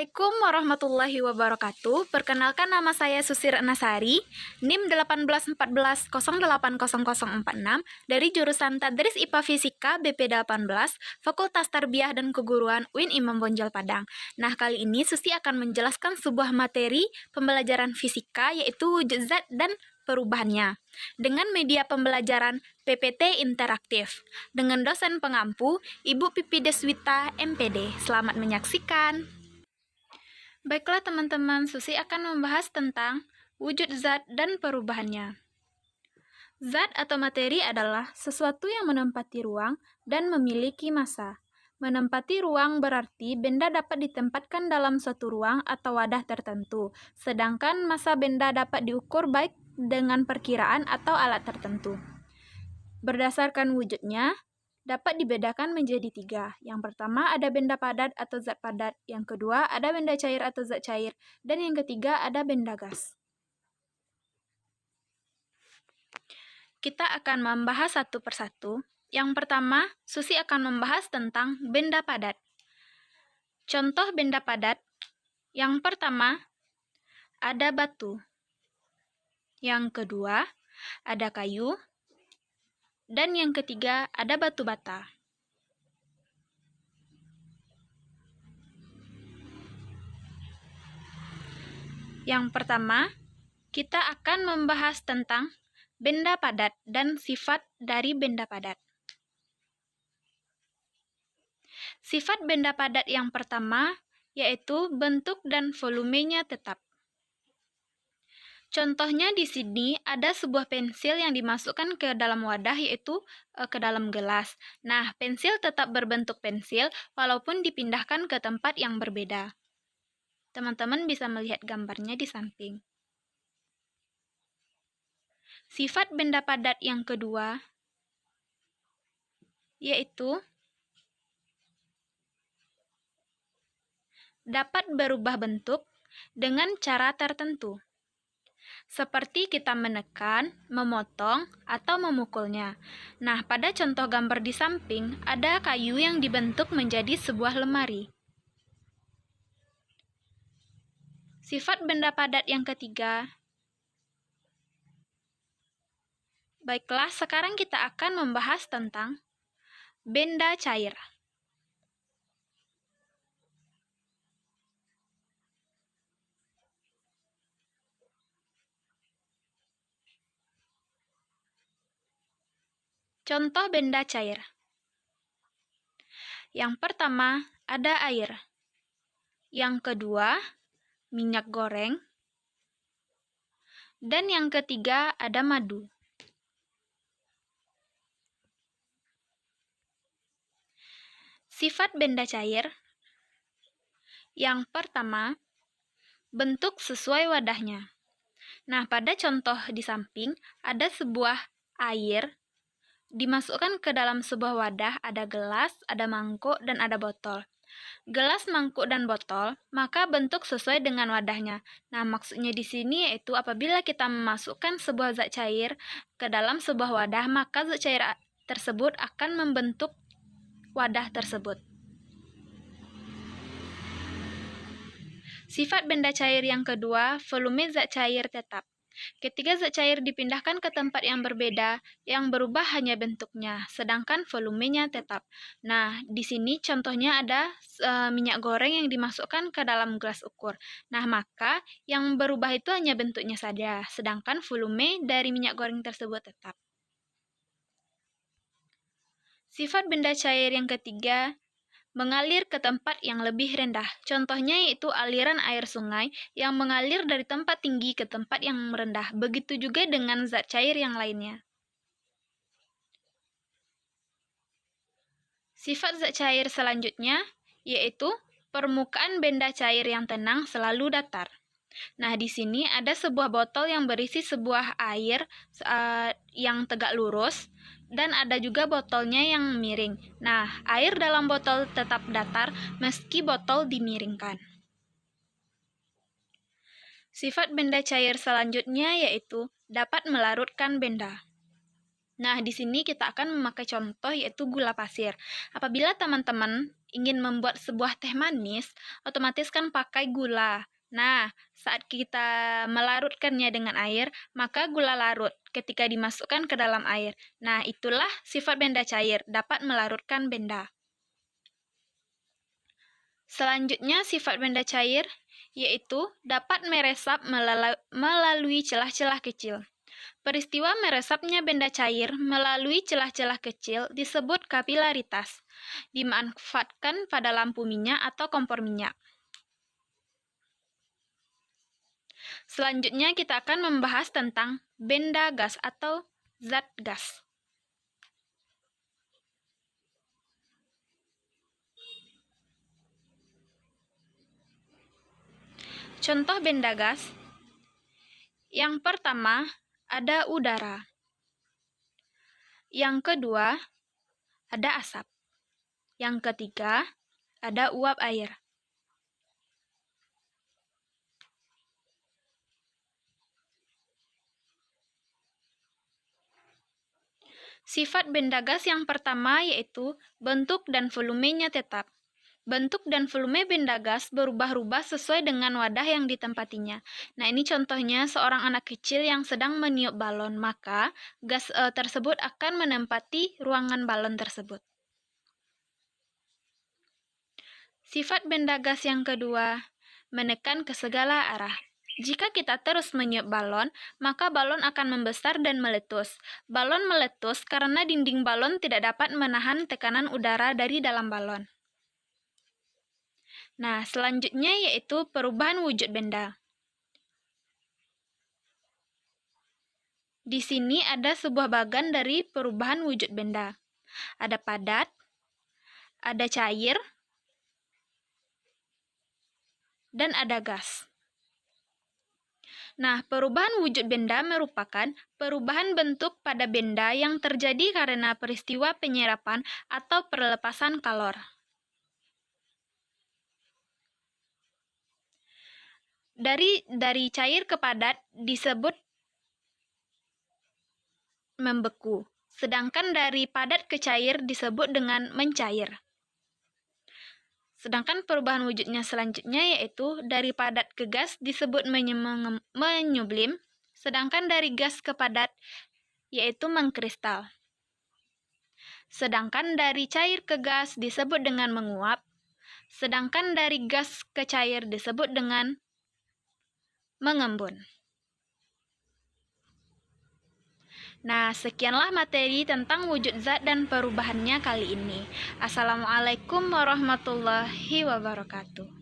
Assalamualaikum warahmatullahi wabarakatuh. Perkenalkan, nama saya Susi Ratnasari, NIM 1814080046 dari jurusan Tadris IPA Fisika BP 18, Fakultas Tarbiyah dan Keguruan UIN Imam Bonjol Padang. Nah, kali ini Susi akan menjelaskan sebuah materi pembelajaran fisika, yaitu wujud zat dan perubahannya, dengan media pembelajaran PPT interaktif, dengan dosen pengampu Ibu Pipi Deswita, MPD. Selamat menyaksikan. Baiklah teman-teman, Susi akan membahas tentang wujud zat dan perubahannya. Zat atau materi adalah sesuatu yang menempati ruang dan memiliki massa. Menempati ruang berarti benda dapat ditempatkan dalam suatu ruang atau wadah tertentu, sedangkan massa benda dapat diukur baik dengan perkiraan atau alat tertentu. Berdasarkan wujudnya, dapat dibedakan menjadi 3. Yang pertama ada benda padat atau zat padat, yang kedua ada benda cair atau zat cair, dan yang ketiga ada benda gas. Kita akan membahas satu persatu. Yang pertama, Susi akan membahas tentang benda padat. Contoh benda padat, yang pertama ada batu, yang kedua ada kayu, dan yang ketiga ada batu bata. Yang pertama, kita akan membahas tentang benda padat dan sifat dari benda padat. Sifat benda padat yang pertama yaitu bentuk dan volumenya tetap. Contohnya di sini ada sebuah pensil yang dimasukkan ke dalam wadah, yaitu ke dalam gelas. Nah, pensil tetap berbentuk pensil walaupun dipindahkan ke tempat yang berbeda. Teman-teman bisa melihat gambarnya di samping. Sifat benda padat yang kedua yaitu dapat berubah bentuk dengan cara tertentu, seperti kita menekan, memotong, atau memukulnya. Nah, pada contoh gambar di samping, ada kayu yang dibentuk menjadi sebuah lemari. Sifat benda padat yang ketiga. Baiklah, sekarang kita akan membahas tentang benda cair. Contoh benda cair. Yang pertama ada air. Yang kedua minyak goreng. Dan yang ketiga ada madu. Sifat benda cair. Yang pertama, bentuk sesuai wadahnya. Nah, pada contoh di samping ada sebuah air dimasukkan ke dalam sebuah wadah, ada gelas, ada mangkuk, dan ada botol. Gelas, mangkuk, dan botol, maka bentuk sesuai dengan wadahnya. Nah, maksudnya di sini yaitu apabila kita memasukkan sebuah zat cair ke dalam sebuah wadah, maka zat cair tersebut akan membentuk wadah tersebut. Sifat benda cair yang kedua, volume zat cair tetap. Ketika zat cair dipindahkan ke tempat yang berbeda, yang berubah hanya bentuknya, sedangkan volumenya tetap. Nah, di sini contohnya ada minyak goreng yang dimasukkan ke dalam gelas ukur. Nah, maka yang berubah itu hanya bentuknya saja, sedangkan volume dari minyak goreng tersebut tetap. Sifat benda cair yang ketiga, mengalir ke tempat yang lebih rendah. Contohnya yaitu aliran air sungai yang mengalir dari tempat tinggi ke tempat yang rendah. Begitu juga dengan zat cair yang lainnya. Sifat zat cair selanjutnya yaitu permukaan benda cair yang tenang selalu datar. Nah, di sini ada sebuah botol yang berisi sebuah air yang tegak lurus, dan ada juga botolnya yang miring. Nah, air dalam botol tetap datar meski botol dimiringkan. Sifat benda cair selanjutnya yaitu dapat melarutkan benda. Nah, di sini kita akan memakai contoh yaitu gula pasir. Apabila teman-teman ingin membuat sebuah teh manis, otomatis kan pakai gula. Nah, saat kita melarutkannya dengan air, maka gula larut ketika dimasukkan ke dalam air. Nah, itulah sifat benda cair, dapat melarutkan benda. Selanjutnya, sifat benda cair yaitu dapat meresap melalui celah-celah kecil. Peristiwa meresapnya benda cair melalui celah-celah kecil disebut kapilaritas, dimanfaatkan pada lampu minyak atau kompor minyak. Selanjutnya kita akan membahas tentang benda gas atau zat gas. Contoh benda gas. Yang pertama, ada udara. Yang kedua, ada asap. Yang ketiga, ada uap air. Sifat benda gas yang pertama yaitu bentuk dan volumenya tetap. Bentuk dan volume benda gas berubah-ubah sesuai dengan wadah yang ditempatinya. Nah, ini contohnya seorang anak kecil yang sedang meniup balon, maka gas tersebut akan menempati ruangan balon tersebut. Sifat benda gas yang kedua, menekan ke segala arah. Jika kita terus meniup balon, maka balon akan membesar dan meletus. Balon meletus karena dinding balon tidak dapat menahan tekanan udara dari dalam balon. Nah, selanjutnya yaitu perubahan wujud benda. Di sini ada sebuah bagan dari perubahan wujud benda. Ada padat, ada cair, dan ada gas. Nah, perubahan wujud benda merupakan perubahan bentuk pada benda yang terjadi karena peristiwa penyerapan atau perlepasan kalor. Dari cair ke padat disebut membeku, sedangkan dari padat ke cair disebut dengan mencair. Sedangkan perubahan wujudnya selanjutnya yaitu dari padat ke gas disebut menyublim, sedangkan dari gas ke padat yaitu mengkristal. Sedangkan dari cair ke gas disebut dengan menguap, sedangkan dari gas ke cair disebut dengan mengembun. Nah, sekianlah materi tentang wujud zat dan perubahannya kali ini. Assalamualaikum warahmatullahi wabarakatuh.